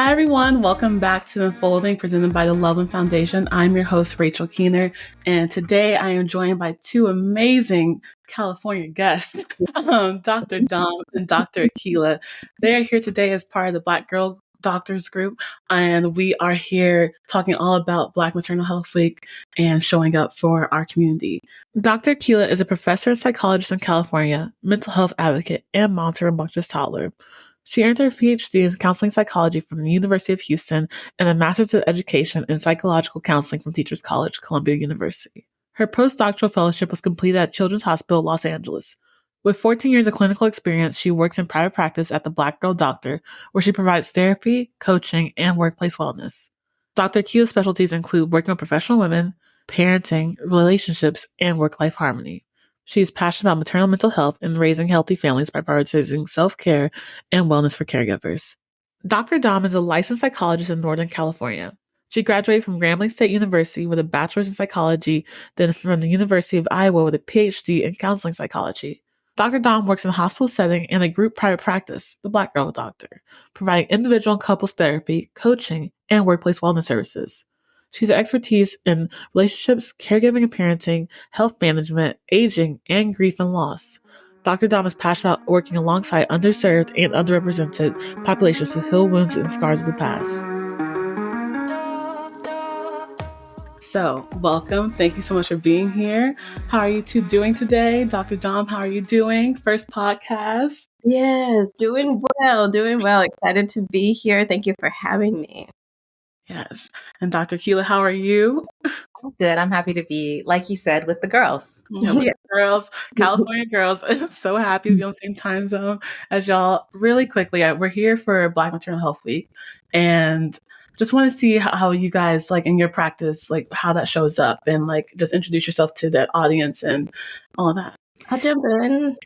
Hi, everyone. Welcome back to Unfolding, presented by the Loveland Foundation. I'm your host, Rachel Keener, and today I am joined by two amazing California guests, Dr. Dom and Dr. Akilah. They are here today as part of the Black Girl Doctors Group, and we are here talking all about Black Maternal Health Week and showing up for our community. Dr. Akilah is a professor and psychologist in California, mental health advocate, and mom to a rambunctious toddler. She earned her PhD in counseling psychology from the University of Houston and a master's of education in psychological counseling from Teachers College, Columbia University. Her postdoctoral fellowship was completed at Children's Hospital, Los Angeles. With 14 years of clinical experience, she works in private practice at the Black Girl Doctor, where she provides therapy, coaching, and workplace wellness. Dr. Akila's specialties include working with professional women, parenting, relationships, and work-life harmony. She is passionate about maternal mental health and raising healthy families by prioritizing self-care and wellness for caregivers. Dr. Dom is a licensed psychologist in Northern California. She graduated from Grambling State University with a bachelor's in psychology, then from the University of Iowa with a PhD in counseling psychology. Dr. Dom works in a hospital setting and a group private practice, the Black Girl Doctor, providing individual and couples therapy, coaching, and workplace wellness services. She's an expertise in relationships, caregiving and parenting, health management, aging, and grief and loss. Dr. Dom is passionate about working alongside underserved and underrepresented populations to heal wounds and scars of the past. So, welcome. Thank you so much for being here. How are you two doing today? Dr. Dom, how are you doing? First podcast. Yes, doing well. Excited to be here. Thank you for having me. Yes. And Dr. Akilah, how are you? I'm good. I'm happy to be, like you said, with the girls. Yeah, with the girls, California girls. So happy to be on the same time zone as y'all. Really quickly, we're here for Black Maternal Health Week, and just want to see how you guys, like in your practice, like how that shows up, and like just introduce yourself to the audience and all of that. I'll jump in,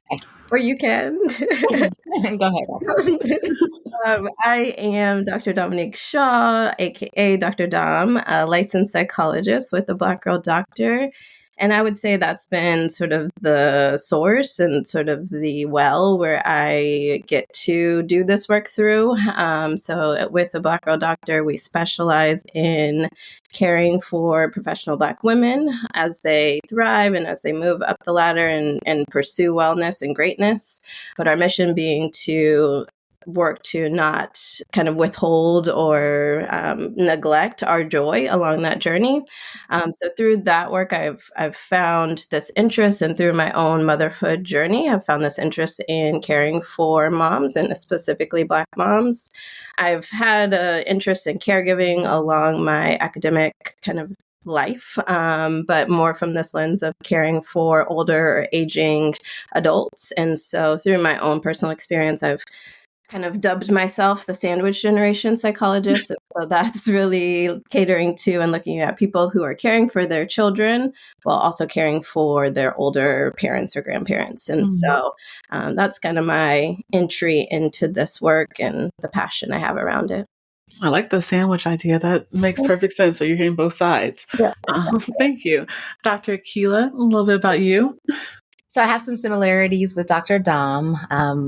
or you can. Go ahead. I am Dr. Domonique Shaw, aka Dr. Dom, a licensed psychologist with the Black Girl Doctor. And I would say that's been sort of the source and sort of the well where I get to do this work through. So with the Black Girl Doctor, we specialize in caring for professional Black women as they thrive and as they move up the ladder and pursue wellness and greatness. But our mission being to work to not kind of withhold or neglect our joy along that journey. So through that work, I've found this interest, and through my own motherhood journey, I've found this interest in caring for moms, and specifically Black moms. I've had an interest in caregiving along my academic kind of life, but more from this lens of caring for older or aging adults. And so through my own personal experience, I've kind of dubbed myself the sandwich generation psychologist. So that's really catering to and looking at people who are caring for their children while also caring for their older parents or grandparents. And so that's kind of my entry into this work and the passion I have around it. I like the sandwich idea. That makes perfect sense. So you're hearing both sides. Yeah. Thank you. Dr. Akilah, a little bit about you. So I have some similarities with Dr. Dom,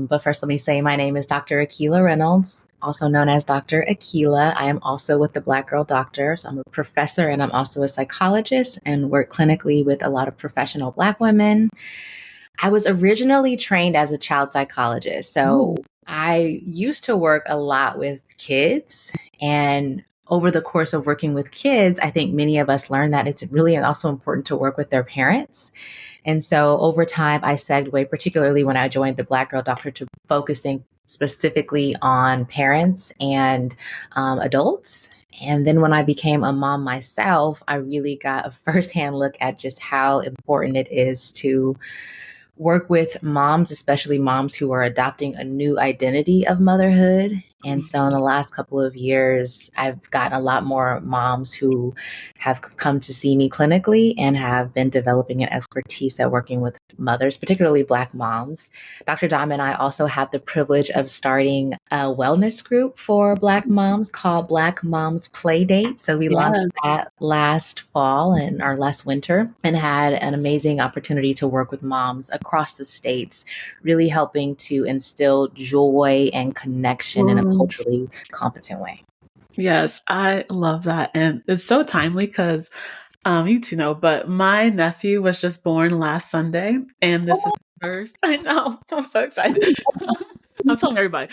but first let me say my name is Dr. Akilah Reynolds, also known as Dr. Akilah. I am also with the Black Girl Doctor, so I'm a professor and I'm also a psychologist and work clinically with a lot of professional Black women. I was originally trained as a child psychologist, so I used to work a lot with kids, and over the course of working with kids, I think many of us learned that it's really also important to work with their parents. And so over time, I segued, particularly when I joined the Black Girl Doctor, to focusing specifically on parents and adults. And then when I became a mom myself, I really got a firsthand look at just how important it is to work with moms, especially moms who are adopting a new identity of motherhood. And so in the last couple of years, I've gotten a lot more moms who have come to see me clinically and have been developing an expertise at working with mothers, particularly Black moms. Dr. Dom and I also have the privilege of starting a wellness group for Black moms called Black Moms Play Date. So we launched that last fall and our last winter, and had an amazing opportunity to work with moms across the states, really helping to instill joy and connection in a culturally competent way. Yes, I love that. And it's so timely because you two know, but my nephew was just born last Sunday, and this is the first. I know, I'm so excited. I'm telling everybody.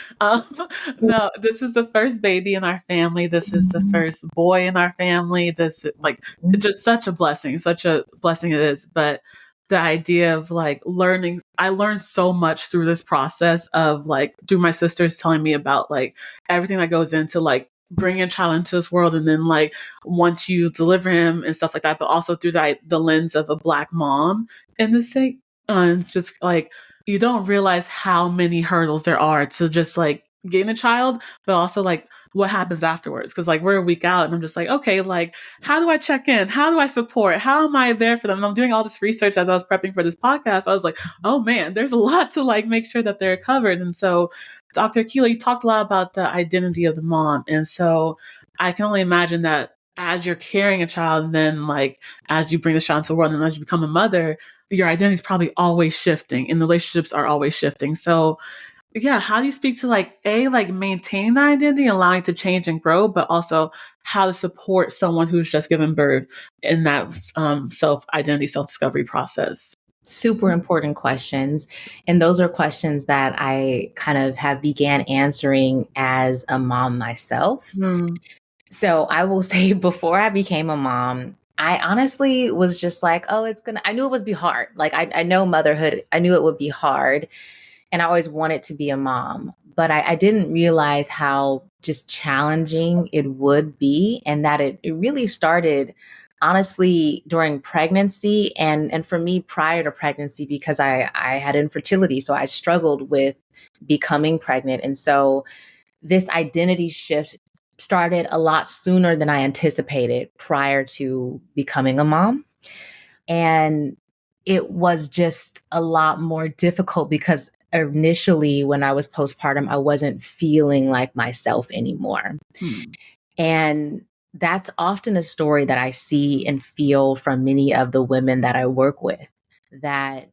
No, this is the first baby in our family. This is the first boy in our family. This is like just such a blessing it is. But the idea of like learning, I learned so much through this process of like through my sisters telling me about like everything that goes into like bringing a child into this world, and then like once you deliver him and stuff like that, but also through the lens of a Black mom in the state. It's just like you don't realize how many hurdles there are to just like getting a child, but also like what happens afterwards. Cause like we're a week out and I'm just like, okay, like how do I check in? How do I support? How am I there for them? And I'm doing all this research as I was prepping for this podcast. I was like, oh man, there's a lot to like make sure that they're covered. And so Dr. Akilah, you talked a lot about the identity of the mom. And so I can only imagine that as you're carrying a child, and then like as you bring the child into the world and as you become a mother, your identity is probably always shifting and the relationships are always shifting. So yeah, how do you speak to like like maintain the identity, allowing it to change and grow, but also how to support someone who's just given birth in that self discovery process? Super important questions. And those are questions that I kind of have began answering as a mom myself. So I will say before I became a mom, I honestly was just like, oh, I knew it would be hard. Like I know motherhood, I knew it would be hard. And I always wanted to be a mom, but I didn't realize how just challenging it would be. And that it really started honestly during pregnancy and for me prior to pregnancy, because I had infertility. So I struggled with becoming pregnant. And so this identity shift started a lot sooner than I anticipated prior to becoming a mom. And it was just a lot more difficult because initially when I was postpartum, I wasn't feeling like myself anymore. And that's often a story that I see and feel from many of the women that I work with, that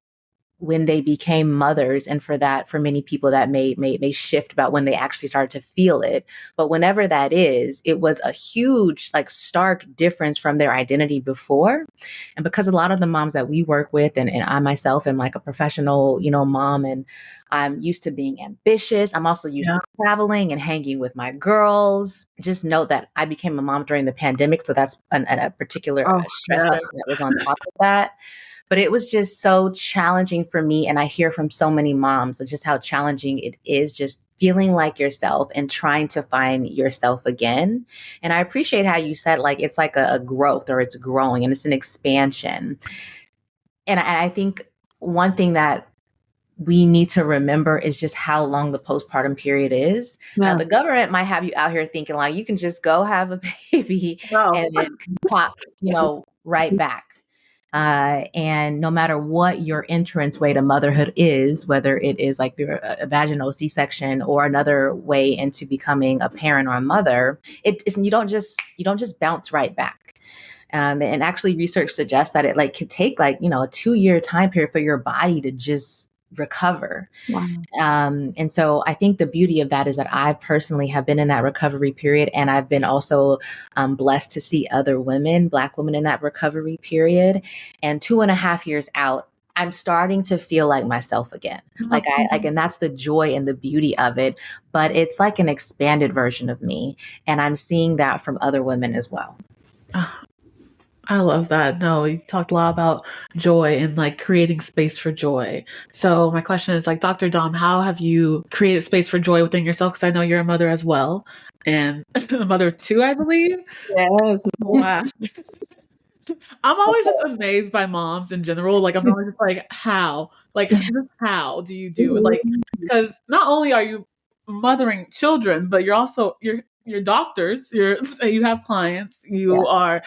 when they became mothers, and for many people that may shift about when they actually started to feel it. But whenever that is, it was a huge, like stark difference from their identity before. And because a lot of the moms that we work with, and I myself am like a professional, mom, and I'm used to being ambitious. I'm also used to traveling and hanging with my girls. Just note that I became a mom during the pandemic. So that's a particular stressor that was on top of that. But it was just so challenging for me. And I hear from so many moms just how challenging it is, just feeling like yourself and trying to find yourself again. And I appreciate how you said, like, it's like a growth, or it's growing and it's an expansion. And I think one thing that we need to remember is just how long the postpartum period is. The government might have you out here thinking like you can just go have a baby and then pop, right back. And no matter what your entrance way to motherhood is, whether it is like through a vaginal C-section or another way into becoming a parent or a mother, you don't just bounce right back. And actually, research suggests that it like could take like a 2-year time period for your body to just recover. Wow. And so I think the beauty of that is that I personally have been in that recovery period, and I've been also blessed to see other women, Black women, in that recovery period. And 2.5 years out, I'm starting to feel like myself again. And that's the joy and the beauty of it. But it's like an expanded version of me, and I'm seeing that from other women as well. I love that. No, you talked a lot about joy and like creating space for joy. So my question is like, Dr. Dom, how have you created space for joy within yourself? Because I know you're a mother as well, and a mother of 2, I believe. Yes. Wow. I'm always just amazed by moms in general. Like I'm always just like, how? Like just how do you do it? Like, because not only are you mothering children, but you're doctors, you have clients, you are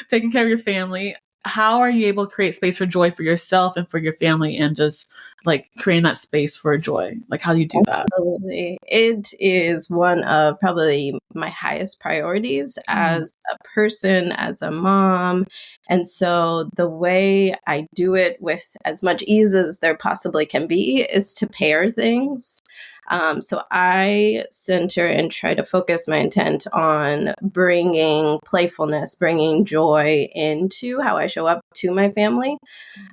taking care of your family. How are you able to create space for joy for yourself and for your family, and just like creating that space for joy? Like, how do you do that? Absolutely. It is one of probably my highest priorities as a person, as a mom. And so the way I do it with as much ease as there possibly can be is to pair things. So I center and try to focus my intent on bringing playfulness, bringing joy into how I show up to my family,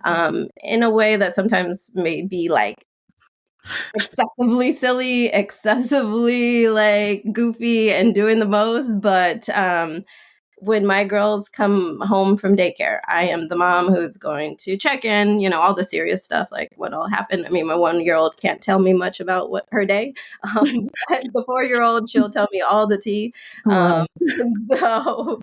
in a way that sometimes may be like excessively silly, excessively like goofy and doing the most. But when my girls come home from daycare, I am the mom who's going to check in, all the serious stuff, like what all happened. I mean, my 1-year-old can't tell me much about what her day. But the 4-year-old, she'll tell me all the tea. Wow. So,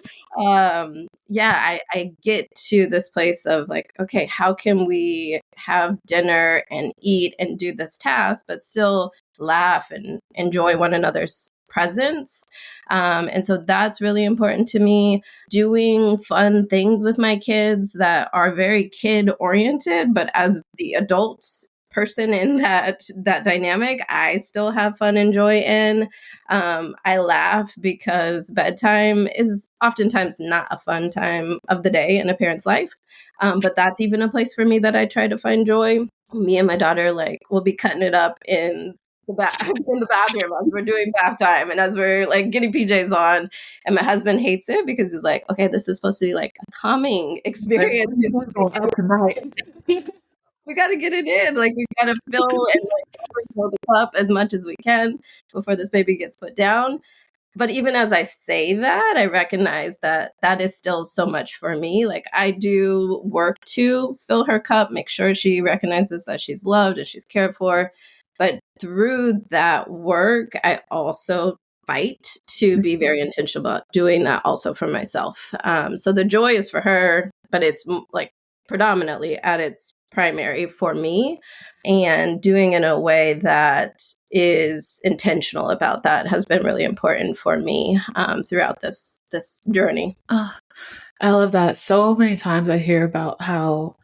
yeah, I get to this place of like, okay, how can we have dinner and eat and do this task, but still laugh and enjoy one another's presence? And so that's really important to me. Doing fun things with my kids that are very kid oriented, but as the adults person in that dynamic, I still have fun and joy in. I laugh because bedtime is oftentimes not a fun time of the day in a parent's life. But that's even a place for me that I try to find joy. Me and my daughter will be cutting it up in in the bathroom as we're doing bath time and as we're like getting PJs on. And my husband hates it because he's like, okay, this is supposed to be like a calming experience. We got to get it in. Like, we got to fill and fill the cup as much as we can before this baby gets put down. But even as I say that, I recognize that that is still so much for me. Like, I do work to fill her cup, make sure she recognizes that she's loved and she's cared for. But through that work, I also fight to be very intentional about doing that also for myself. So the joy is for her, but it's like predominantly at its primary for me, and doing in a way that is intentional about that has been really important for me throughout this journey. I love that. So many times I hear about how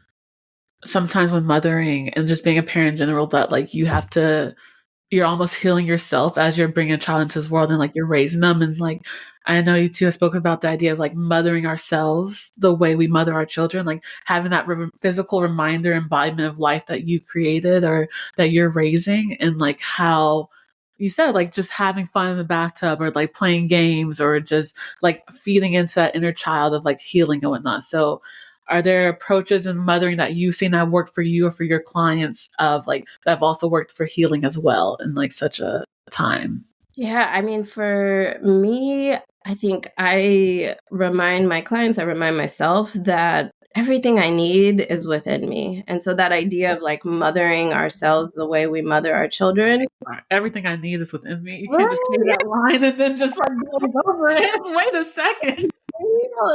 sometimes when mothering and just being a parent in general, that like you're almost healing yourself as you're bringing a child into this world and like you're raising them. And like, I know you two have spoken about the idea of like mothering ourselves the way we mother our children, like having that physical reminder, embodiment of life that you created or that you're raising, and like how you said, like just having fun in the bathtub or like playing games or just like feeding into that inner child of like healing and whatnot. So are there approaches in mothering that you've seen that work for you or for your clients of like that have also worked for healing as well in like such a time? Yeah, I mean, for me, I think I remind my clients, I remind myself that everything I need is within me. And so that idea of like mothering ourselves the way we mother our children. Everything I need is within me. You can't just say that line and then just like go over it. Wait a second.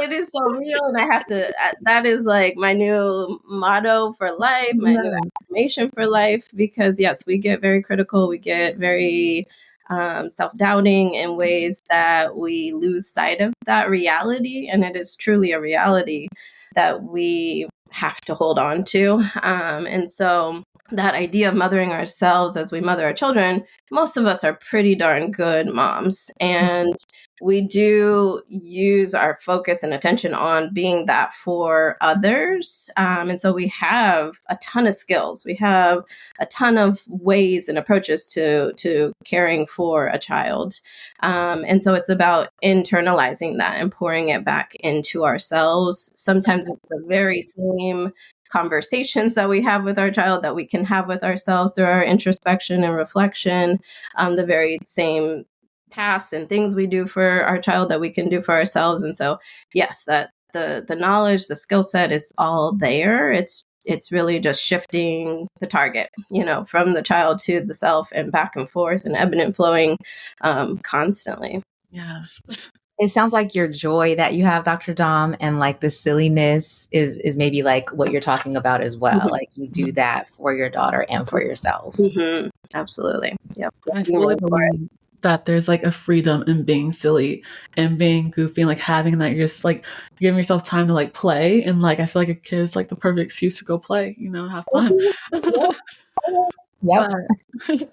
It is so real. And I have to, that is like my new motto for life, my new affirmation for life, because yes, we get very critical. We get very self-doubting in ways that we lose sight of that reality. And it is truly a reality that we have to hold on to. And so that idea of mothering ourselves as we mother our children, most of us are pretty darn good moms. And we do use our focus and attention on being that for others. And so we have a ton of skills. We have a ton of ways and approaches to caring for a child. And so it's about internalizing that and pouring it back into ourselves. Sometimes it's the very same conversations that we have with our child that we can have with ourselves through our introspection and reflection, the very same tasks and things we do for our child that we can do for ourselves. And so, yes, that the knowledge, the skill set is all there. It's really just shifting the target, from the child to the self and back and forth and ebbing and flowing constantly. Yes. It sounds like your joy that you have, Dr. Dom, and like the silliness is maybe like what you're talking about as well. Mm-hmm. Like you do that for your daughter and for yourself. Mm-hmm. Absolutely. Yep. I fully believe that there's like a freedom in being silly and being goofy and like having that you're just like giving yourself time to like play, and like I feel like a kid is like the perfect excuse to go play, have fun. Yep.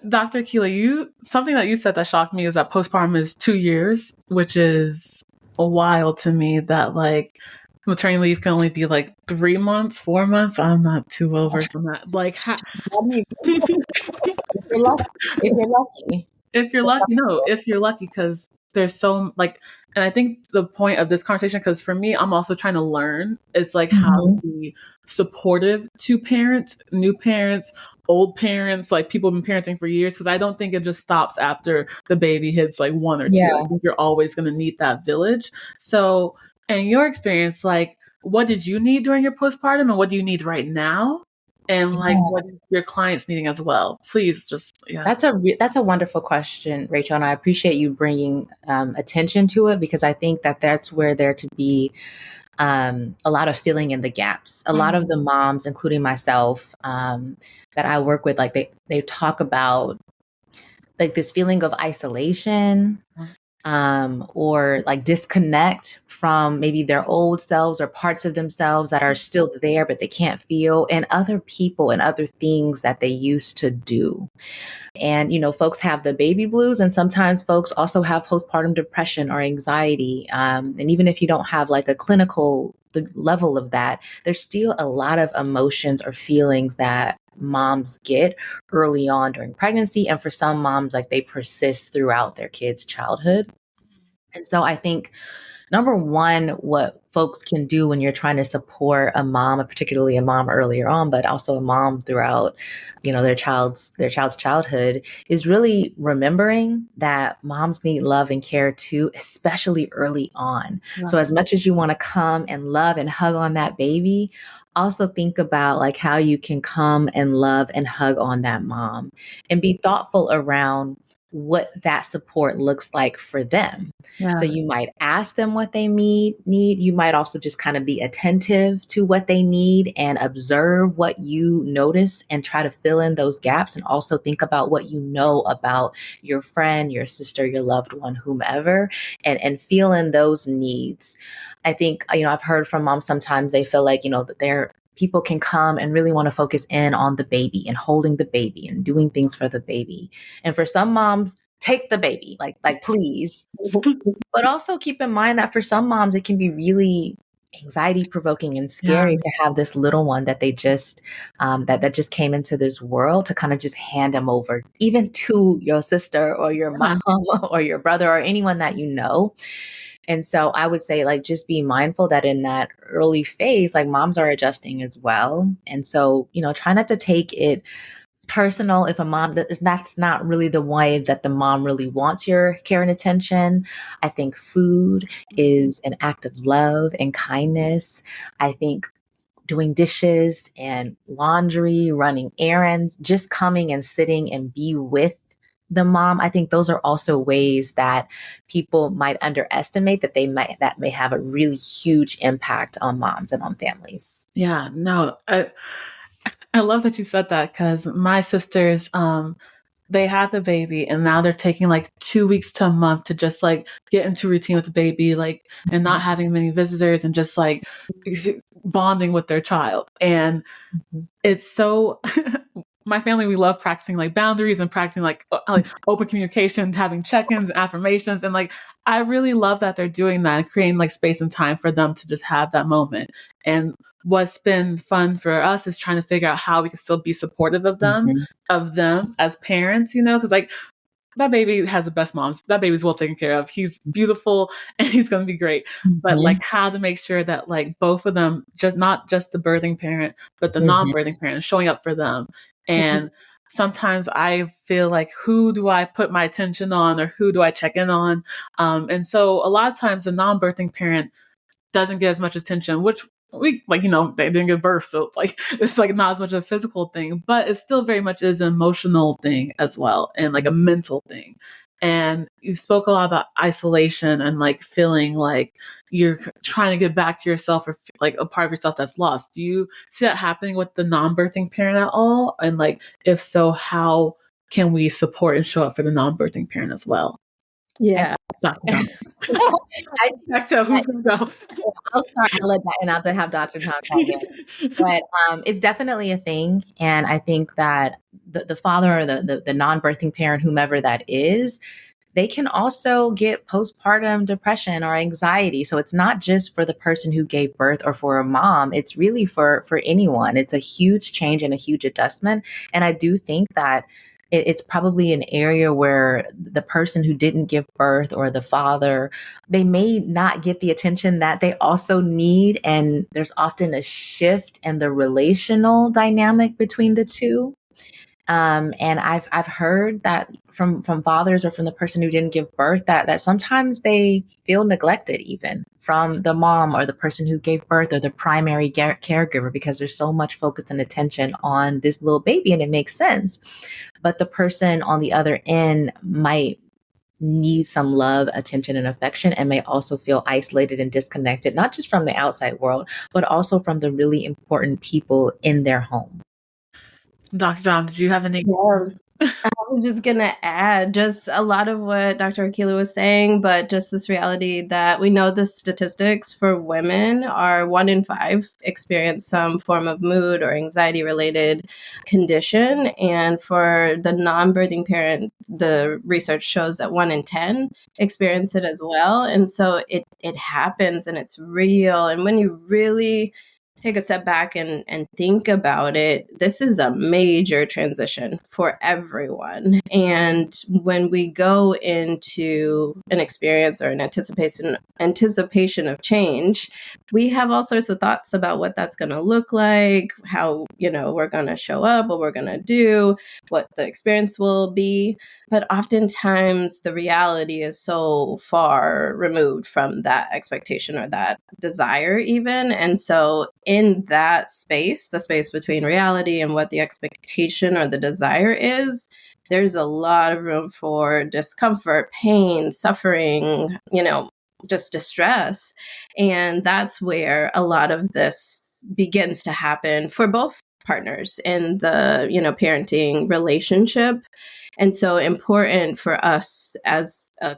Dr. Akilah, something that you said that shocked me is that postpartum is 2 years, which is wild to me, that like maternity leave can only be like 3 months, 4 months. I'm not too well versed on that. Like, If you're lucky. If you're lucky. if you're lucky, no, if you're lucky, because there's so like, and I think the point of this conversation, because for me, I'm also trying to learn, is like how to be supportive to parents, new parents, old parents, like people have been parenting for years, because I don't think it just stops after the baby hits like 1 or 2. Yeah. I think you're always going to need that village. So, in your experience, like, what did you need during your postpartum, and what do you need right now? And like, what are your clients needing as well? Please, just That's a wonderful question, Rachel, and I appreciate you bringing attention to it, because I think that that's where there could be a lot of filling in the gaps. A lot of the moms, including myself, that I work with, like they talk about like this feeling of isolation, or like disconnect from maybe their old selves or parts of themselves that are still there, but they can't feel, and other people and other things that they used to do. And, folks have the baby blues, and sometimes folks also have postpartum depression or anxiety. And even if you don't have like a clinical level of that, there's still a lot of emotions or feelings that moms get early on during pregnancy. And for some moms, like they persist throughout their kids' childhood. And so I think, number one, what folks can do when you're trying to support a mom, particularly a mom earlier on, but also a mom throughout, their child's childhood, is really remembering that moms need love and care too, especially early on. Yeah. So as much as you want to come and love and hug on that baby, also think about like how you can come and love and hug on that mom, and be thoughtful around what that support looks like for them. Yeah. So you might ask them what they need. You might also just kind of be attentive to what they need and observe what you notice and try to fill in those gaps, and also think about what you know about your friend, your sister, your loved one, whomever, and feel in those needs. I think, I've heard from moms sometimes they feel like, that people can come and really want to focus in on the baby and holding the baby and doing things for the baby. And for some moms, take the baby, like please. But also keep in mind that for some moms, it can be really anxiety provoking and scary to have this little one that they just that just came into this world, to kind of just hand them over, even to your sister or your mom or your brother or anyone that you know. And so I would say, like, just be mindful that in that early phase, like, moms are adjusting as well. And so, try not to take it personal if a mom that's not really the way that the mom really wants your care and attention. I think food is an act of love and kindness. I think doing dishes and laundry, running errands, just coming and sitting and be with the mom, I think those are also ways that people might underestimate that may have a really huge impact on moms and on families. Yeah, no, I love that you said that, because my sisters, they had the baby, and now they're taking like 2 weeks to a month to just like get into routine with the baby, like, and not having many visitors, and just like bonding with their child. And it's so my family, we love practicing like boundaries and practicing like open communication, having check-ins and affirmations. And like, I really love that they're doing that and creating like space and time for them to just have that moment. And what's been fun for us is trying to figure out how we can still be supportive of them, as parents, because like, that baby has the best moms. That baby's well taken care of. He's beautiful and he's going to be great. But like, how to make sure that like both of them, just not just the birthing parent, but the non-birthing parent, showing up for them. And sometimes I feel like, who do I put my attention on, or who do I check in on? And so a lot of times the non-birthing parent doesn't get as much attention, which we like, they didn't give birth. So like, it's like not as much of a physical thing, but it still very much is an emotional thing as well, and like a mental thing. And you spoke a lot about isolation and like feeling like you're trying to get back to yourself, or like a part of yourself that's lost. Do you see that happening with the non-birthing parent at all? And like, if so, how can we support and show up for the non-birthing parent as well? Yeah. Back to who's going to go. I'll start. I'll let that, and I'll have Dr. Tom come in. But it's definitely a thing. And I think that the father or the non-birthing parent, whomever that is, they can also get postpartum depression or anxiety. So it's not just for the person who gave birth or for a mom. It's really for anyone. It's a huge change and a huge adjustment. And I do think that it's probably an area where the person who didn't give birth or the father, they may not get the attention that they also need. And there's often a shift in the relational dynamic between the two. And I've heard that from fathers or from the person who didn't give birth that sometimes they feel neglected even from the mom or the person who gave birth or the primary caregiver, because there's so much focus and attention on this little baby, and it makes sense. But the person on the other end might need some love, attention, and affection, and may also feel isolated and disconnected, not just from the outside world, but also from the really important people in their home. Dr. Dom, did you have any? Yeah. I was just going to add just a lot of what Dr. Akilah was saying, but just this reality that we know the statistics for women are 1 in 5 experience some form of mood or anxiety related condition. And for the non-birthing parent, the research shows that 1 in 10 experience it as well. And so it happens and it's real. And when you really take a step back and think about it, this is a major transition for everyone. And when we go into an experience or an anticipation of change, we have all sorts of thoughts about what that's going to look like, how, we're going to show up, what we're going to do, what the experience will be. But oftentimes the reality is so far removed from that expectation or that desire even. And so in that space, the space between reality and what the expectation or the desire is, there's a lot of room for discomfort, pain, suffering, just distress. And that's where a lot of this begins to happen for both partners in the, parenting relationship. And so important for us as a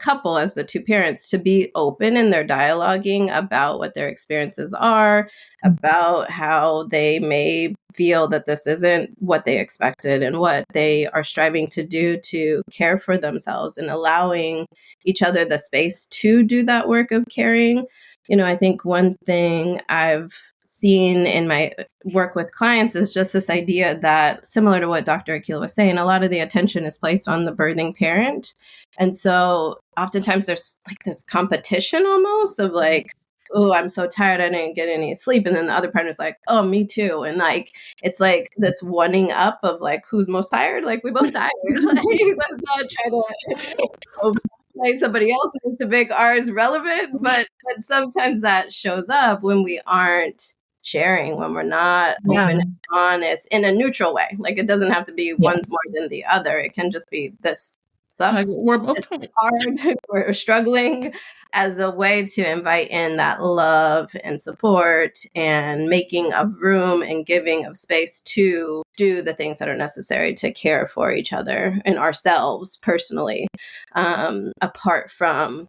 couple, as the two parents, to be open in their dialoguing about what their experiences are, about how they may feel that this isn't what they expected and what they are striving to do to care for themselves, and allowing each other the space to do that work of caring. I think one thing I've seen in my work with clients is just this idea that, similar to what Dr. Akilah was saying, a lot of the attention is placed on the birthing parent. And so oftentimes there's like this competition almost of like, oh, I'm so tired, I didn't get any sleep. And then the other partner's like, oh, me too. And like, it's like this one-ing up of like, who's most tired? Like, we both tired. Like, let's not try to like somebody else to make ours relevant. But sometimes that shows up when we aren't sharing, when we're not open and honest in a neutral way. Like, it doesn't have to be one's more than the other. It can just be, this sucks. Like, we're both hard. We're struggling, as a way to invite in that love and support and making of room and giving of space to do the things that are necessary to care for each other and ourselves personally, apart from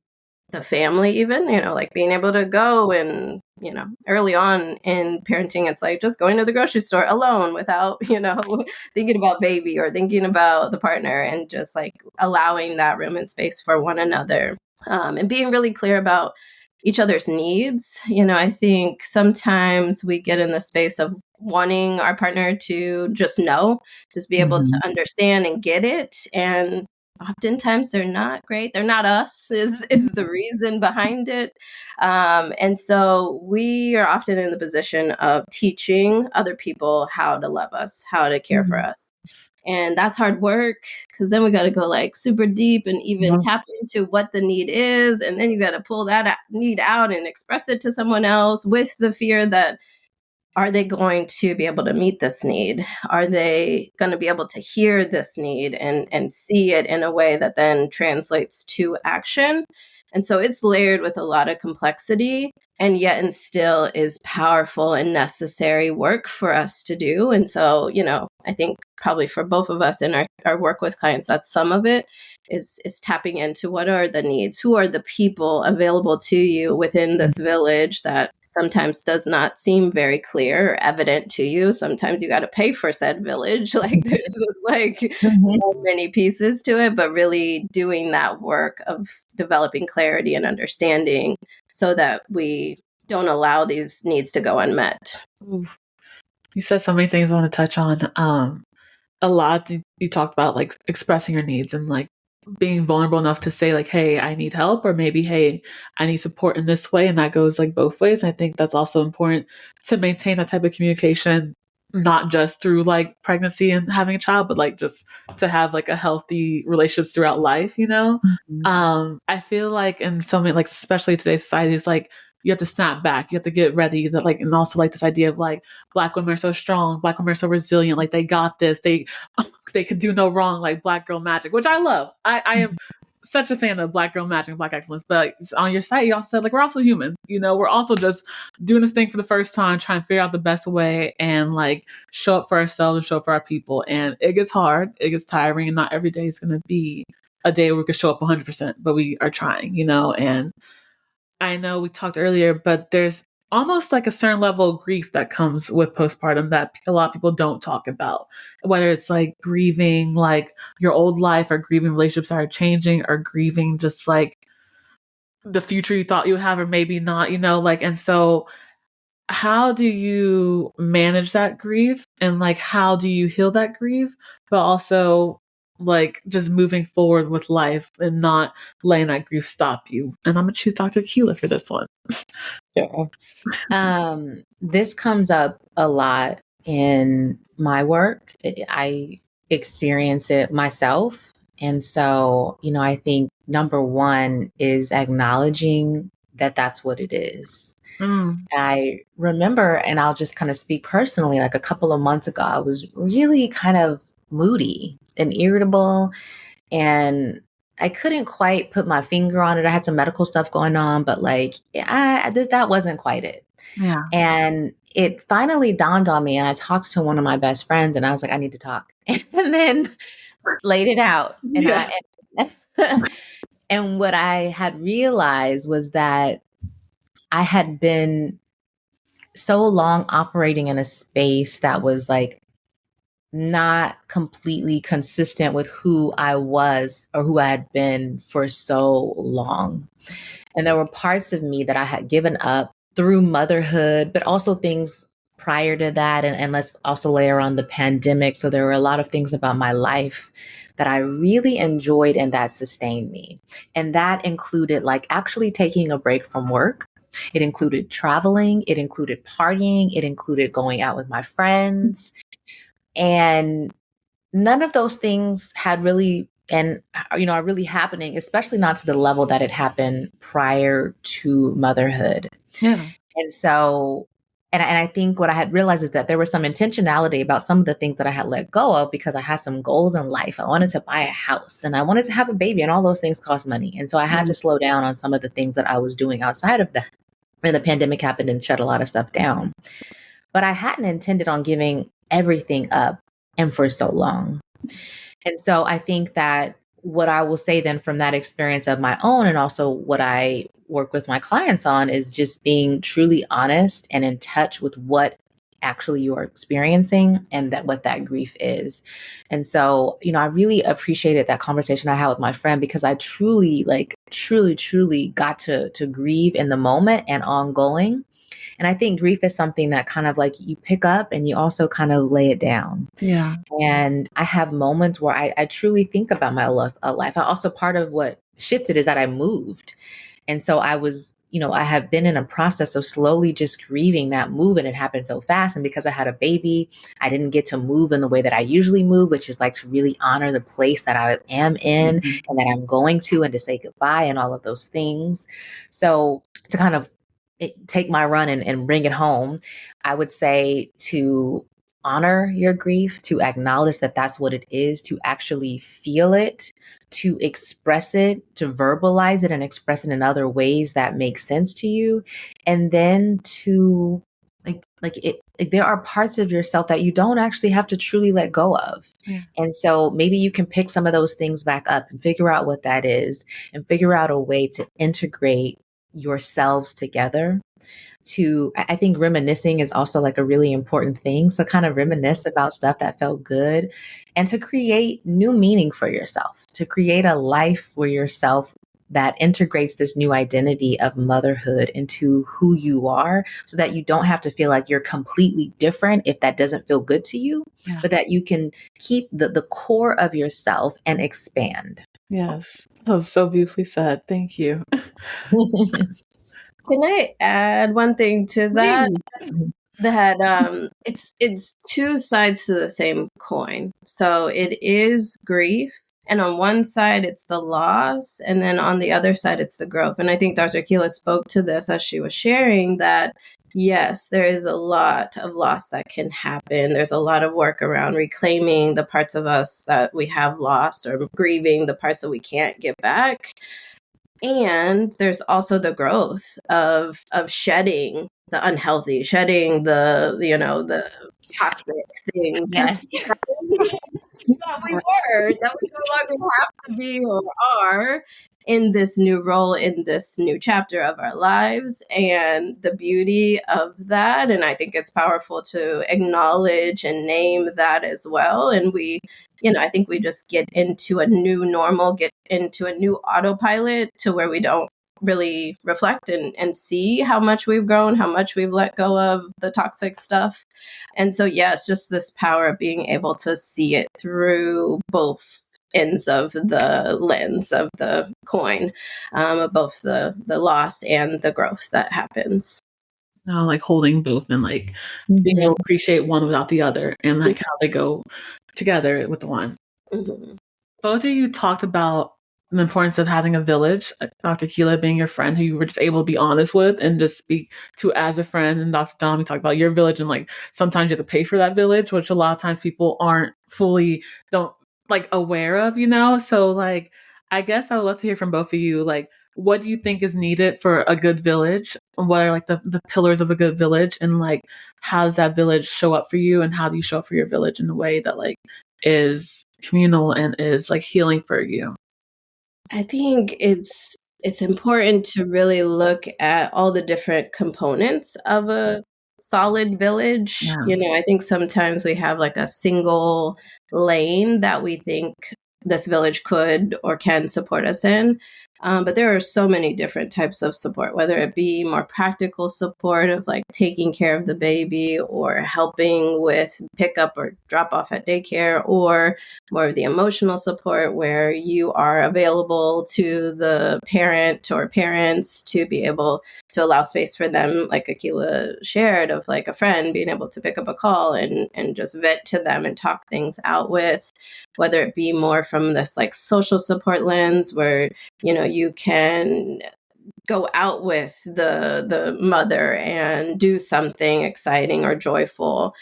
the family even, like being able to go and, early on in parenting, it's like just going to the grocery store alone without, thinking about baby or thinking about the partner, and just like allowing that room and space for one another, and being really clear about each other's needs. I think sometimes we get in the space of wanting our partner to just know, just be able to understand and get it. And oftentimes they're not great. They're not us is the reason behind it. And so we are often in the position of teaching other people how to love us, how to care for us. And that's hard work, because then we got to go like super deep and even tap into what the need is. And then you got to pull that need out and express it to someone else, with the fear that, are they going to be able to meet this need? Are they going to be able to hear this need and see it in a way that then translates to action? And so it's layered with a lot of complexity, and yet and still is powerful and necessary work for us to do. And so, I think probably for both of us in our work with clients, that's some of it, is tapping into what are the needs, who are the people available to you within this village that sometimes does not seem very clear or evident to you. Sometimes you got to pay for said village. Like there's just like so many pieces to it, but really doing that work of developing clarity and understanding so that we don't allow these needs to go unmet. Ooh. You said so many things I want to touch on. A lot you talked about like expressing your needs and like being vulnerable enough to say like, hey, I need help, or maybe, hey, I need support in this way. And that goes like both ways. I think that's also important to maintain that type of communication, not just through like pregnancy and having a child, but like just to have like a healthy relationships throughout life, you know? I feel like in so many, like, especially today's society, it's like, you have to snap back. You have to get ready. That like, and also like this idea of like Black women are so strong, Black women are so resilient. Like they got this. They could do no wrong. Like Black girl magic, which I love. I am such a fan of Black girl magic and Black excellence. But on your site, you also said like we're also human. You know, we're also just doing this thing for the first time, trying to figure out the best way and like show up for ourselves and show up for our people. And it gets hard. It gets tiring, and not every day is going to be a day where we could show up 100%. But we are trying. You know, and I know we talked earlier, but there's almost like a certain level of grief that comes with postpartum that a lot of people don't talk about. Whether it's like grieving like your old life, or grieving relationships that are changing, or grieving just like the future you thought you would have, or maybe not, you know, like, and so how do you manage that grief, and like how do you heal that grief, but also like just moving forward with life and not letting that grief stop you? And I'm gonna choose Dr. Akilah for this one. Sure. This comes up a lot in my work. I experience it myself. And so, you know, I think number one is acknowledging that that's what it is. I remember, and I'll just kind of speak personally, like a couple of months ago, I was really kind of moody and irritable, and I couldn't quite put my finger on it. I had some medical stuff going on, but like, that wasn't quite it. Yeah. And it finally dawned on me, and I talked to one of my best friends, and I was like, I need to talk. And then laid it out. And Yeah. and what I had realized was that I had been so long operating in a space that was like not completely consistent with who I was or who I had been for so long. And there were parts of me that I had given up through motherhood, but also things prior to that. And let's also layer on the pandemic. So there were a lot of things about my life that I really enjoyed and that sustained me. And that included like actually taking a break from work. It included traveling. It included partying. It included going out with my friends. And none of those things had really, and you know, are really happening, especially not to the level that it happened prior to motherhood. Yeah. And so, and I think what I had realized is that there was some intentionality about some of the things that I had let go of because I had some goals in life. I wanted to buy a house and I wanted to have a baby, and all those things cost money. And so I had to slow down on some of the things that I was doing outside of that. And the pandemic happened and shut a lot of stuff down. But I hadn't intended on giving everything up and for so long. And so I think that what I will say then from that experience of my own, and also what I work with my clients on, is just being truly honest and in touch with what actually you are experiencing and that what that grief is. And so, you know, I really appreciated that conversation I had with my friend because I truly got to grieve in the moment and ongoing. And I think grief is something that kind of like you pick up and you also kind of lay it down. Yeah. And I have moments where I truly think about my life. I also, part of what shifted is that I moved. And so I was, you know, I have been in a process of slowly just grieving that move, and it happened so fast. And because I had a baby, I didn't get to move in the way that I usually move, which is like to really honor the place that I am in and that I'm going to, and to say goodbye and all of those things. So to kind of take my run and bring it home, I would say to honor your grief, to acknowledge that that's what it is, to actually feel it, to express it, to verbalize it and express it in other ways that make sense to you. And then to there are parts of yourself that you don't actually have to truly let go of. Yeah. And so maybe you can pick some of those things back up and figure out what that is and figure out a way to integrate yourselves together I think reminiscing is also like a really important thing. So kind of reminisce about stuff that felt good and to create new meaning for yourself, to create a life for yourself that integrates this new identity of motherhood into who you are so that you don't have to feel like you're completely different if that doesn't feel good to you, but that you can keep the core of yourself and expand. Yes. That was so beautifully said. Thank you. Can I add one thing to that? That it's two sides to the same coin. So it is grief, and on one side it's the loss, and then on the other side it's the growth. And I think Dr. Akilah spoke to this as she was sharing that yes, there is a lot of loss that can happen. There's a lot of work around reclaiming the parts of us that we have lost or grieving the parts that we can't get back. And there's also the growth of shedding the unhealthy, shedding the toxic things Yes. that we were, that we no longer have to be or are in this new role, in this new chapter of our lives, and the beauty of that. And I think it's powerful to acknowledge and name that as well. And I think we just get into a new normal, get into a new autopilot to where we don't really reflect and see how much we've grown, how much we've let go of the toxic stuff. And so, it's just this power of being able to see it through both ends of the lens of the coin, of both the loss and the growth that happens. No, like holding both and like being able to appreciate one without the other and like how they go together with the one. Mm-hmm. Both of you talked about the importance of having a village, Dr. Akilah being your friend who you were just able to be honest with and just speak to as a friend. And Dr. Dom, you talked about your village and like sometimes you have to pay for that village, which a lot of times people don't like aware of, So like, I guess I would love to hear from both of you. Like, what do you think is needed for a good village? What are like the pillars of a good village? And like, how does that village show up for you? And how do you show up for your village in a way that like is communal and is like healing for you? I think it's important to really look at all the different components of a solid village. Yeah. I think sometimes we have like a single lane that we think this village could or can support us in. But there are so many different types of support, whether it be more practical support of like taking care of the baby or helping with pickup or drop off at daycare, or more of the emotional support where you are available to the parent or parents to be able to allow space for them, like Akilah shared, of like a friend being able to pick up a call and just vent to them and talk things out with, whether it be more from this like social support lens where, you can go out with the mother and do something exciting or joyful.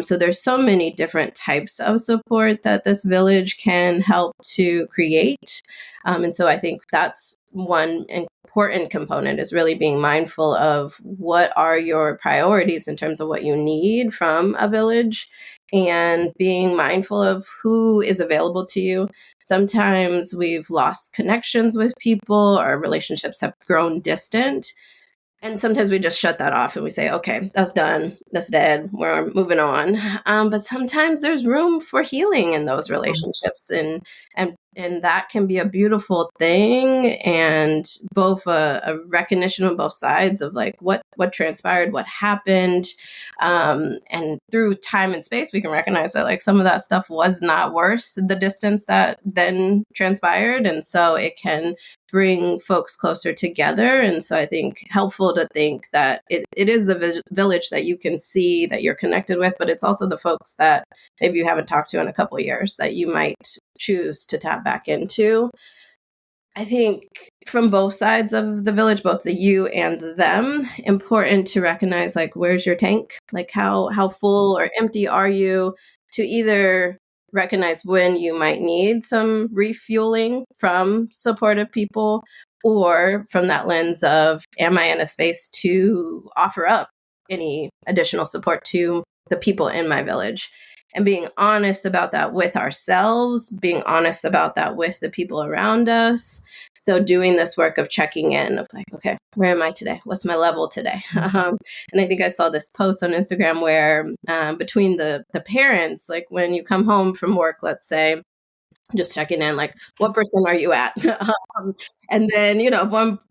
So there's so many different types of support that this village can help to create. And so I think that's one important component, is really being mindful of what are your priorities in terms of what you need from a village, and being mindful of who is available to you. Sometimes we've lost connections with people, our relationships have grown distant. And sometimes we just shut that off and we say, okay, that's done. That's dead. We're moving on. But sometimes there's room for healing in those relationships. And that can be a beautiful thing. And both a recognition on both sides of like what transpired, what happened. And through time and space, we can recognize that like some of that stuff was not worth the distance that then transpired. And so it can bring folks closer together. And so I think helpful to think that it is the village that you can see that you're connected with, but it's also the folks that maybe you haven't talked to in a couple of years that you might choose to tap back into. I think from both sides of the village, both the you and the them, important to recognize like, where's your tank? Like how full or empty are you, to either recognize when you might need some refueling from supportive people, or from that lens of, am I in a space to offer up any additional support to the people in my village? and being honest about that with ourselves, being honest about that with the people around us. So doing this work of checking in of like, okay, where am I today? What's my level today? And I think I saw this post on Instagram where between the parents, like when you come home from work, let's say, just checking in, like, what percent are you at? And then,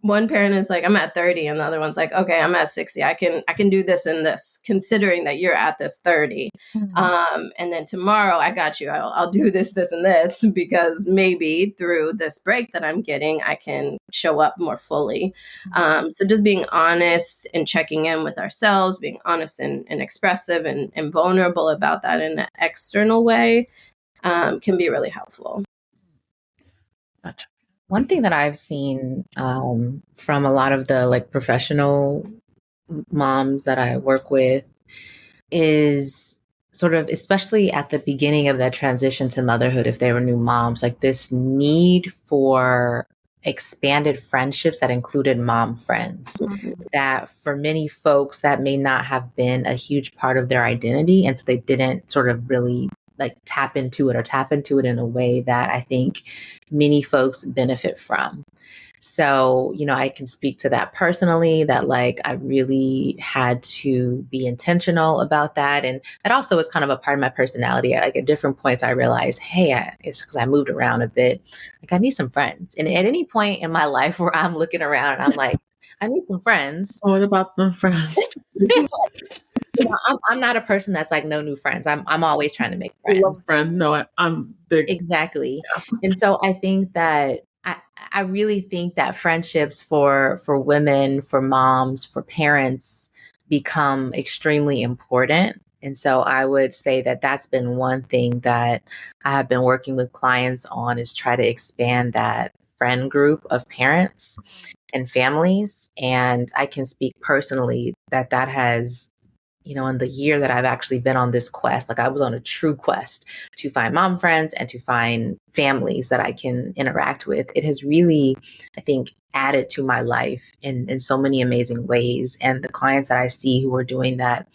one parent is like, I'm at 30, and the other one's like, okay, I'm at 60. I can do this and this, considering that you're at this 30. And then tomorrow, I got you. I'll do this, and this, because maybe through this break that I'm getting, I can show up more fully. So just being honest and checking in with ourselves, being honest and expressive and vulnerable about that in an external way can be really helpful. Gotcha. One thing that I've seen from a lot of the like professional moms that I work with is sort of, especially at the beginning of that transition to motherhood, if they were new moms, like this need for expanded friendships that included mom friends. That for many folks, that may not have been a huge part of their identity. And so they didn't sort of really like tap into it in a way that I think many folks benefit from. So, I can speak to that personally, that like I really had to be intentional about that. And that also was kind of a part of my personality. Like at different points, I realized, hey, it's because I moved around a bit. Like I need some friends. And at any point in my life where I'm looking around and I'm like, I need some friends. What about the friends? I'm not a person that's like no new friends. I'm always trying to make friends. Love friend. No, I'm big. Exactly. Yeah. And so I think that I really think that friendships for women, for moms, for parents become extremely important. And so I would say that that's been one thing that I have been working with clients on, is try to expand that friend group of parents and families. And I can speak personally that has, in the year that I've actually been on this quest, like I was on a true quest to find mom friends and to find families that I can interact with. It has really, I think, added to my life in so many amazing ways. And the clients that I see who are doing that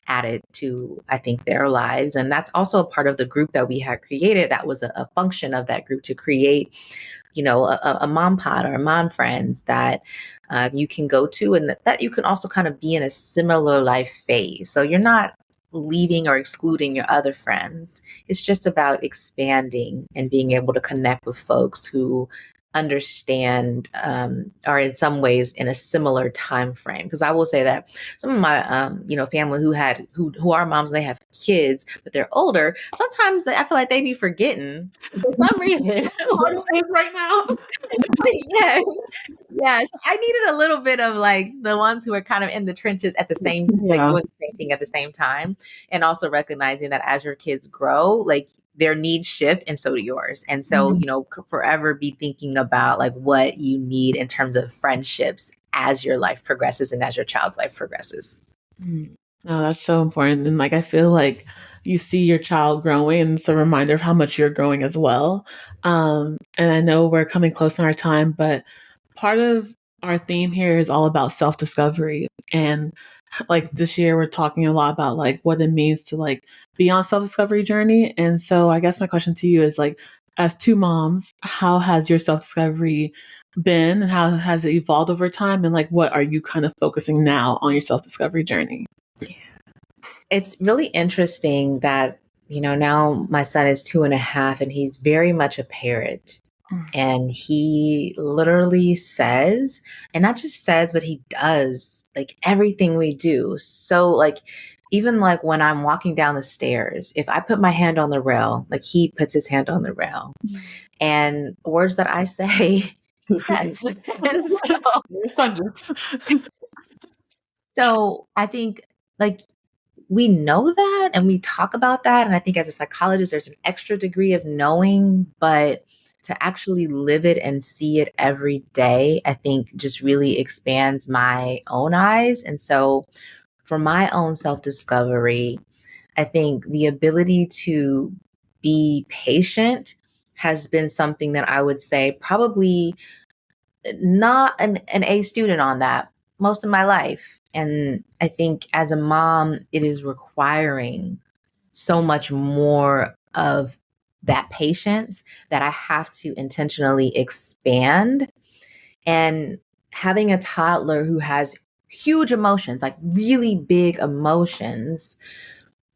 added to, I think, their lives. And that's also a part of the group that we had created. That was a function of that group to create, a mom pod or mom friends that you can go to, and that you can also kind of be in a similar life phase. So you're not leaving or excluding your other friends. It's just about expanding and being able to connect with folks who understand are in some ways in a similar time frame. Because I will say that some of my family who are moms, they have kids, but they're older. Sometimes I feel like they be forgetting for some reason. Right now. Yes. Yes. I needed a little bit of like the ones who are kind of in the trenches at the same, like doing the same thing at the same time. And also recognizing that as your kids grow, like their needs shift and so do yours. And so, forever be thinking about like what you need in terms of friendships as your life progresses and as your child's life progresses. No, that's so important. And like, I feel like you see your child growing, and it's a reminder of how much you're growing as well. And I know we're coming close on our time, but part of our theme here is all about self-discovery. And like this year, we're talking a lot about like what it means to like be on self-discovery journey. And so I guess my question to you is like, as two moms, how has your self-discovery been, and how has it evolved over time? And like, what are you kind of focusing now on your self-discovery journey? It's really interesting that, now my son is 2.5 and he's very much a parrot. And he literally says, and not just says, but he does like everything we do. So like, even like when I'm walking down the stairs, if I put my hand on the rail, like he puts his hand on the rail, and words that I say, he says. So I think like we know that and we talk about that. And I think as a psychologist, there's an extra degree of knowing, but to actually live it and see it every day, I think just really expands my own eyes. And so for my own self-discovery, I think the ability to be patient has been something that I would say probably not an A student on that most of my life. And I think as a mom, it is requiring so much more of that patience that I have to intentionally expand. And having a toddler who has huge emotions, like really big emotions,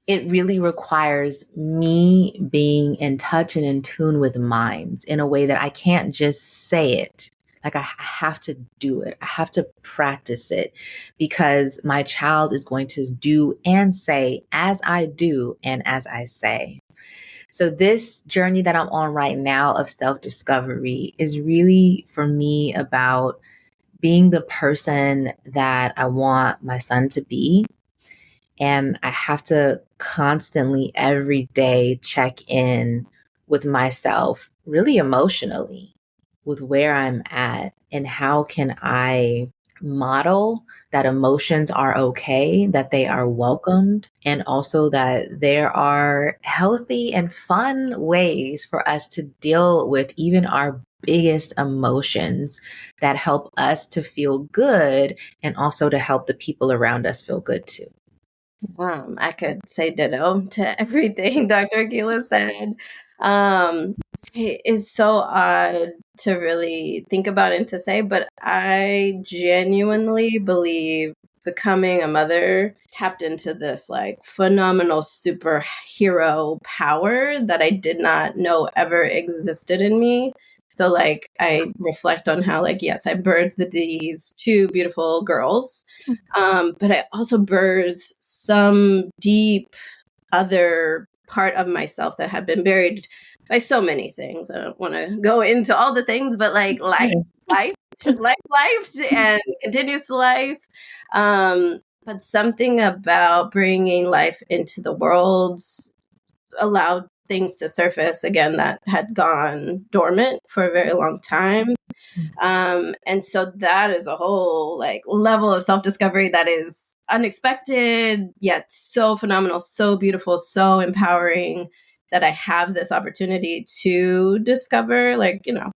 it really requires me being in touch and in tune with minds in a way that I can't just say it. Like I have to do it. I have to practice it because my child is going to do and say as I do and as I say. So this journey that I'm on right now of self-discovery is really for me about being the person that I want my son to be. And I have to constantly every day check in with myself, really emotionally, with where I'm at and how can I model that emotions are okay, that they are welcomed, and also that there are healthy and fun ways for us to deal with even our biggest emotions that help us to feel good and also to help the people around us feel good too. I could say ditto to everything Dr. Akilah said. It's so odd to really think about and to say, but I genuinely believe becoming a mother tapped into this like phenomenal superhero power that I did not know ever existed in me. So like I reflect on how like, yes, I birthed these two beautiful girls, but I also birthed some deep other part of myself that had been buried by so many things. I don't want to go into all the things, but like life, and continues to life. But something about bringing life into the world allowed things to surface again that had gone dormant for a very long time. And so that is a whole like level of self-discovery that is unexpected, yet so phenomenal, so beautiful, so empowering that I have this opportunity to discover. Like, you know,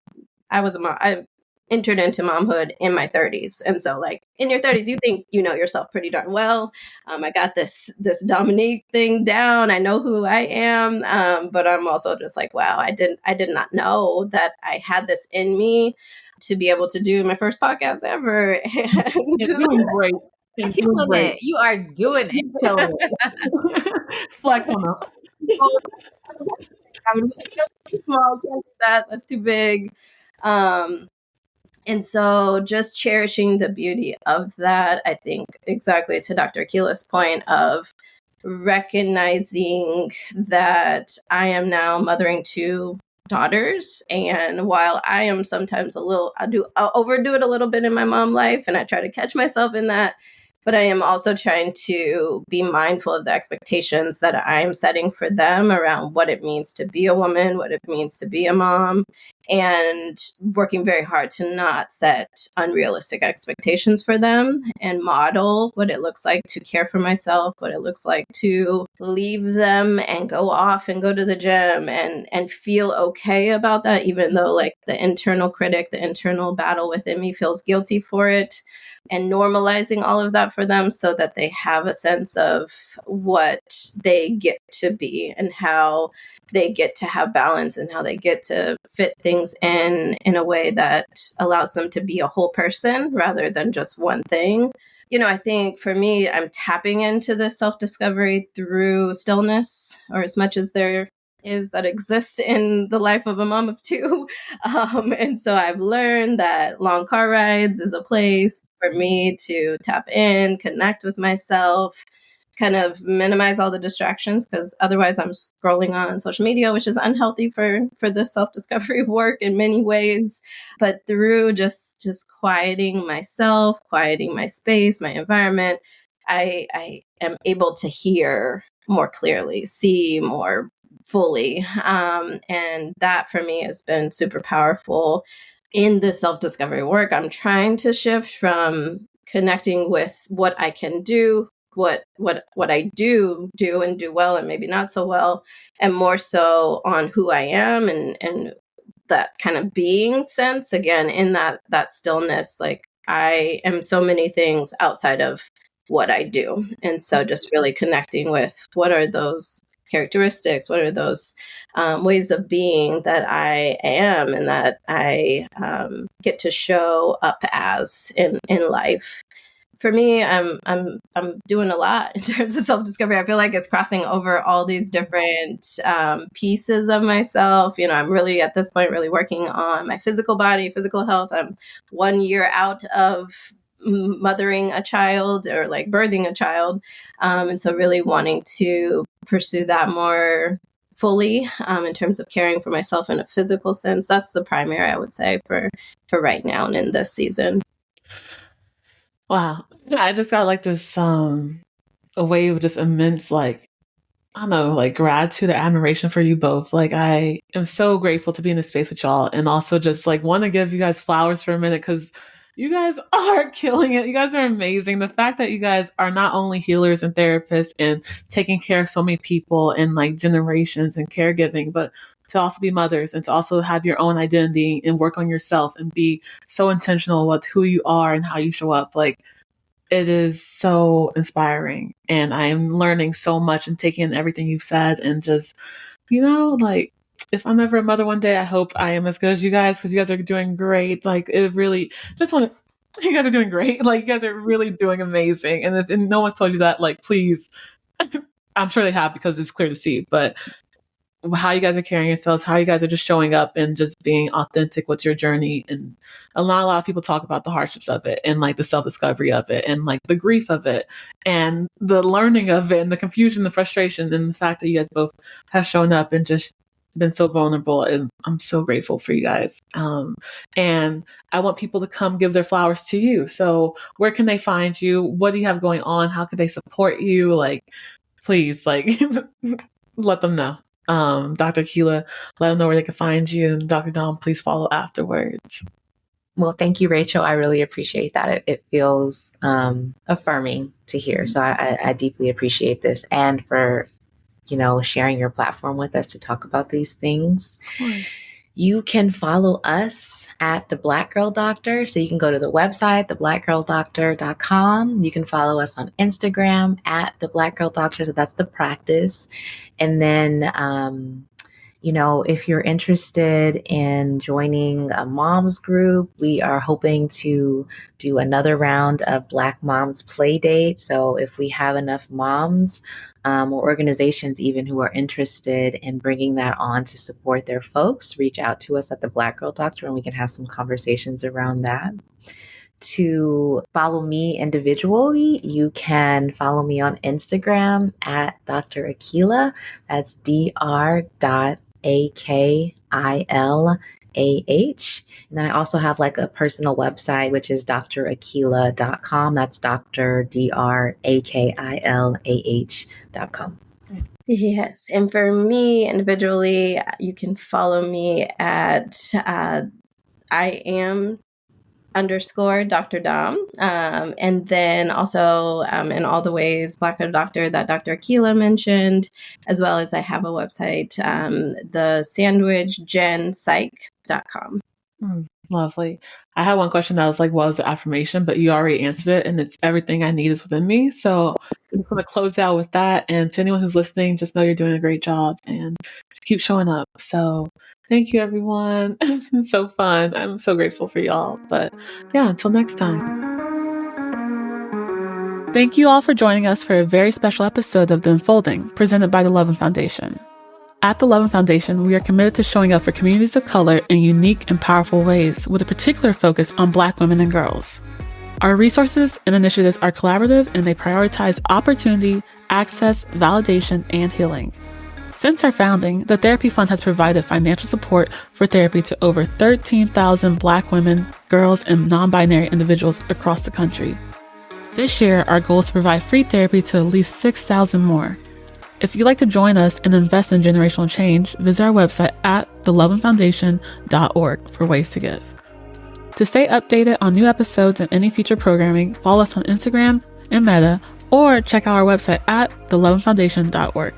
I was a mom. I entered into momhood in my 30s. And so like in your 30s, you think you know yourself pretty darn well. I got this Domonique thing down. I know who I am. But I'm also just like, wow, I did not know that I had this in me to be able to do my first podcast ever. You're doing great. You're doing great. You are doing it. Killing it. Flex on us. I'm too small, can't do that. That's too big. And so just cherishing the beauty of that, I think exactly to Dr. Akilah's point of recognizing that I am now mothering two daughters. And while I am sometimes I'll overdo it a little bit in my mom life, and I try to catch myself in that. But I am also trying to be mindful of the expectations that I'm setting for them around what it means to be a woman, what it means to be a mom, and working very hard to not set unrealistic expectations for them and model what it looks like to care for myself, what it looks like to leave them and go off and go to the gym and feel okay about that, even though like the internal critic, the internal battle within me feels guilty for it, and normalizing all of that for them so that they have a sense of what they get to be and how they get to have balance and how they get to fit things in a way that allows them to be a whole person rather than just one thing. You know, I think for me, I'm tapping into this self-discovery through stillness, or as much as there is that exists in the life of a mom of two. And so I've learned that long car rides is a place for me to tap in, connect with myself, kind of minimize all the distractions, because otherwise I'm scrolling on social media, which is unhealthy for this self-discovery work in many ways. But through just quieting myself, quieting my space, my environment, I am able to hear more clearly, see more fully. And that for me has been super powerful in the self-discovery work. I'm trying to shift from connecting with what I can do, what I do and do well and maybe not so well, and more so on who I am and that kind of being sense again in that stillness. Like I am so many things outside of what I do. And so just really connecting with what are those characteristics? What are those ways of being that I am and that I get to show up as in life? For me, I'm doing a lot in terms of self-discovery. I feel like it's crossing over all these different pieces of myself. I'm really at this point really working on my physical body, physical health. I'm 1 year out of mothering a child or like birthing a child, and so really wanting to pursue that more fully in terms of caring for myself in a physical sense. That's the primary, I would say, for right now and in this season. Wow. I just got like this a wave of just immense, like, I don't know, like gratitude or admiration for you both. Like, I am so grateful to be in this space with y'all, and also just like want to give you guys flowers for a minute because you guys are killing it. You guys are amazing. The fact that you guys are not only healers and therapists and taking care of so many people and like generations and caregiving, but to also be mothers and to also have your own identity and work on yourself and be so intentional with who you are and how you show up. Like, it is so inspiring, and I am learning so much and taking in everything you've said, and just, like, if I'm ever a mother one day, I hope I am as good as you guys, because you guys are doing great. Like, it really just want to, you guys are doing great. Like, you guys are really doing amazing. And if no one's told you that, like, please, I'm sure they have, because it's clear to see, but how you guys are carrying yourselves, how you guys are just showing up and just being authentic with your journey. And a lot of people talk about the hardships of it and like the self-discovery of it and like the grief of it and the learning of it and the confusion, the frustration, and the fact that you guys both have shown up and just been so vulnerable. And I'm so grateful for you guys. And I want people to come give their flowers to you. So where can they find you? What do you have going on? How can they support you? Like, please, like, let them know. Dr. Akilah, let them know where they can find you. And Dr. Dom, please follow afterwards. Well, thank you, Rachel. I really appreciate that. It feels affirming to hear. So I deeply appreciate this, and for, sharing your platform with us to talk about these things. You can follow us at The Black Girl Doctor. So you can go to the website, theblackgirldoctor.com. You can follow us on Instagram at The Black Girl Doctor. So that's the practice. And then, if you're interested in joining a moms group, we are hoping to do another round of Black Moms Play Date. So if we have enough moms or organizations even who are interested in bringing that on to support their folks, reach out to us at The Black Girl Doctor and we can have some conversations around that. To follow me individually, you can follow me on Instagram at Dr. Akilah. That's Dr.Akilah. And then I also have like a personal website, which is drakilah.com. That's drakilah.com. Yes. And for me individually, you can follow me at I am_Dr. Dom. And then also in all the ways, Black Girl Doctor that Dr. Akilah mentioned, as well as I have a website, the sandwichgenpsych.com. Lovely. I had one question that was like, what was the affirmation? But you already answered it, and it's everything I need is within me. So I'm going to close out with that. And to anyone who's listening, just know you're doing a great job and just keep showing up. So thank you, everyone. It's been so fun. I'm so grateful for y'all. But yeah, until next time. Thank you all for joining us for a very special episode of The Unfolding, presented by the Loveland Foundation. At the Loveland Foundation, we are committed to showing up for communities of color in unique and powerful ways, with a particular focus on Black women and girls. Our resources and initiatives are collaborative, and they prioritize opportunity, access, validation, and healing. Since our founding, the Therapy Fund has provided financial support for therapy to over 13,000 Black women, girls, and non-binary individuals across the country. This year, our goal is to provide free therapy to at least 6,000 more. If you'd like to join us and invest in generational change, visit our website at thelovelandfoundation.org for ways to give. To stay updated on new episodes and any future programming, follow us on Instagram and Meta, or check out our website at thelovelandfoundation.org.